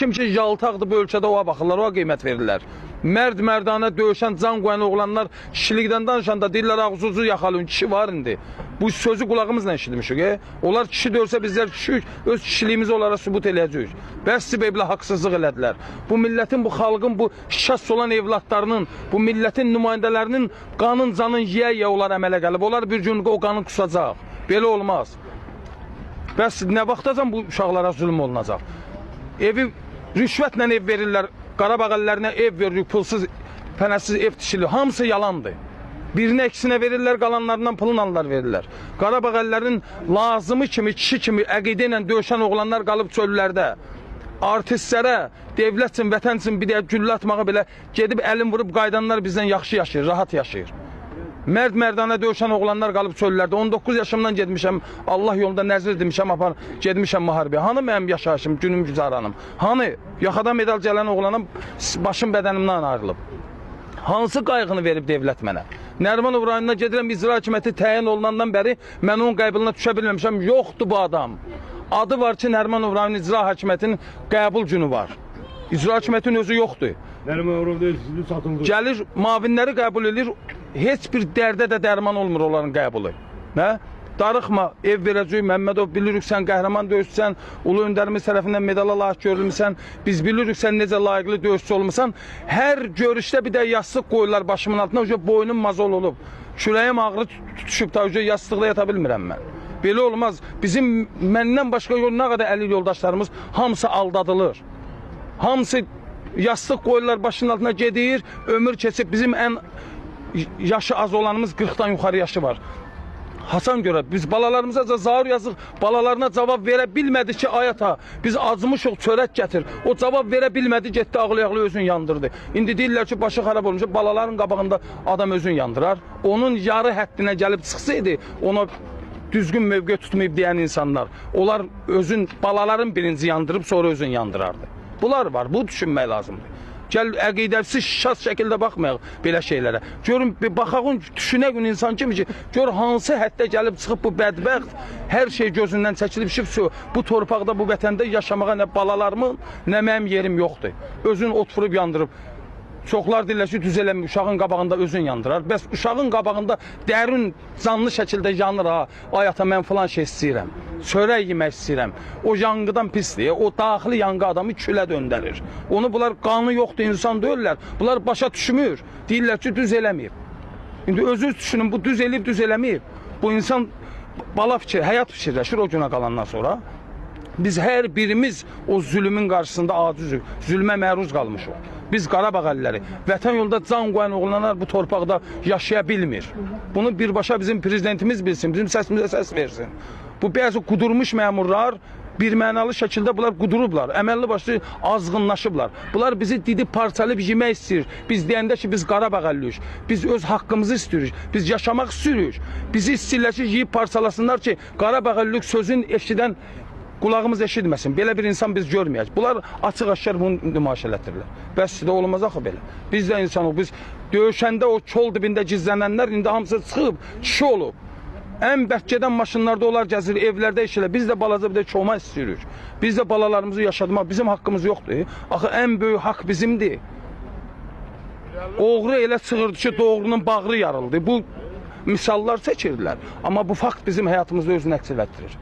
Kim ki yaltaqdır bu ölkədə oğa baxırlar, oğa qiymət verirlər. Mərd-mərdanə döyüşən, can qoyan oğlanlar kişilikdən danışanda deyirlər, ağzuzu yaxalın, kişi var indi. Bu sözü qulağımızla eşitmişik. Onlar kişi döysə bizlər kişi öz kişiliyimizi onlara sübut eləyəcəyik. Bəs belə haqsızlıq elədilər. Bu millətin, bu xalqın, bu şəs olan evlatlarının, bu millətin nümayəndələrinin qanın, canın yiyə-yiyə onlar əmələ gəlib. Onlar bir gün o qanı qusacaq. Belə olmaz. Bəs nə vaxtacan bu uşaqlara zülm olunacaq? Evi rüşvətlə ev verirlər, Qarabağ əllərinə ev veririk, pulsuz, fənəsiz ev dişilir. Hamısı yalandır. Birinə ikisinə verirlər, qalanlarından pulun alırlar verirlər. Qarabağ əllərinin lazımı kimi, kişi kimi əqidə ilə döyüşən oğlanlar qalıb çöllərdə. Artistlərə, devlət üçün, vətən üçün bir də güllə atmağa belə gedib əlin vurub qaydanlar bizdən yaxşı yaşayır, rahat yaşayır. Mərd-mərdanə döyüşən oğlanlar qalıb çöllərdə. 19 yaşımdan getmişəm, Allah yolunda nəzir demişəm, gedmişəm müharibəyə. Hanı mənim yaşayışım, günüm güzaranım? Hanı? Yaxada medal gələn oğlanım başım bədənimdən ayrılıb. Hansı qayğını verib devlət mənə? Nərimanov rayonuna gedirəm, icra hakimiyyəti təyin olunandan bəri mən onun qaybılına düşə bilməmişəm. Yoxdur bu adam. Adı var ki, Nərimanov rayon icra hakimiyyətinin qəbul günü var. İcra hakimiyyətinin özü yoxdur. Nərimanov deyil, sizi satıldı. Gəlir, mavinləri qəbul edir, heç bir dərdə də dərman olmur onların qəbulu. Nə? Darıxma, ev verəcəyik, Məmmədov, bilirik sən qəhrəman döyüşsən, ulu öndərimiz tərəfindən medala layiq görülmüsən, biz bilirik sən necə layiqli döyüşçü olmuşsan. Hər görüşdə bir də yastıq qoyurlar başımın altına, o boynum mazol olub. Kürəyim ağrı tutuşub da, yastıqda yata bilmirəm mən. Belə olmaz. Bizim məndən başqa nə qədər əlil yoldaşlarımız hamısı aldadılır. Hamısı yastıq qoyurlar başının altına gedir, ömür keçib. Bizim ən yaşı az olanımız 40-dan yuxarı yaşı var. Hasan görə biz balalarımıza da zar yazıq, balalarına cavab verə bilmədi ki, ay ata, biz acımışıq, çörək gətir. O cavab verə bilmədi, getdi ağlaya-ağlaya özünü yandırdı. İndi deyirlər ki, başı xarab olmuş, balaların qabağında adam özünü yandırar. Onun yarı həddinə gəlib çıxsaydı, ona düzgün mövqe tutmayıb deyən insanlar, onlar özün, balaların birinci yandırıb, sonra özünü yandırardı. Bunlar var, bu düşünmək lazımdır. Gəl əqidəsiz, şəs şəkildə baxmayaq belə şeylərə. Görün, baxağın, düşünək insan kimi ki, gör hansı həddə gəlib çıxıb bu bədbəxt, hər şey gözündən çəkilib şifsu, bu torpaqda, bu vətəndə yaşamağa nə balalarımın, nə mənim yerim yoxdur. Özün ot vurub yandırıb. Çoxlar deyirlər ki, düz eləmir, uşağın qabağında özün yandırar. Bəs uşağın qabağında dərin, canlı şəkildə yanır ha. Ay ata, mən falan şey istəyirəm. Çörək yemək istəyirəm. O yanğıdan pisdir. O daxili yanğı adamı külə döndərir. Onu bunlar qanı yoxdur, insan deyirlər. Bunlar başa düşmür. Deyirlər ki, düz eləməyib. İndi özünüz düşünün, bu düz eləyib, düz eləməyib. Bu insan bala fikir, həyat fikirləşir o günə qalandan sonra. Biz hər birimiz o zülmün qarşısında acizük, zülmə məruz qalmışıq. Biz Qarabağ əlləri, vətən yolunda can qoyan oğlanlar bu torpaqda yaşaya bilmir. Bunu birbaşa bizim prezidentimiz bilsin, bizim səsimizə səs versin. Bu bəzi qudurmuş məmurlar bir mənalı şəkildə bunlar qudurublar, əməlli başlı azğınlaşıblar. Bunlar bizi didib parçalayıb yemək istəyir. Biz deyəndə ki, biz Qarabağ əlliyik, biz öz haqqımızı istəyirik, biz yaşamaq istəyirik. Bizi istəyirlər ki, yiyib parçalasınlar ki, Qarabağ əlliyik sözün eşidən qulağımız eşitməsin. Belə bir insan biz görməyək. Bunlar açıq-aşkar bunu nümayiş elətdirirlər. Bəs sizdə olmaz axı belə. Biz də insanıq. Biz döyüşəndə o çol dibində gizlənənlər indi hamısı çıxıb, kişi olub. Ən bərk gedən maşınlarda onlar gəzir, evlərdə işlə. Biz də balaca bir də çoğma istəyirik. Biz də balalarımızı yaşadmaq, bizim haqqımız yoxdur. Axı ən böyük haqq bizimdir. Oğru elə çığırdı ki, doğrunun bağrı yarıldı. Bu misallar çəkirlər. Amma bu fakt bizim həyatımızda özünü əks elətdirir.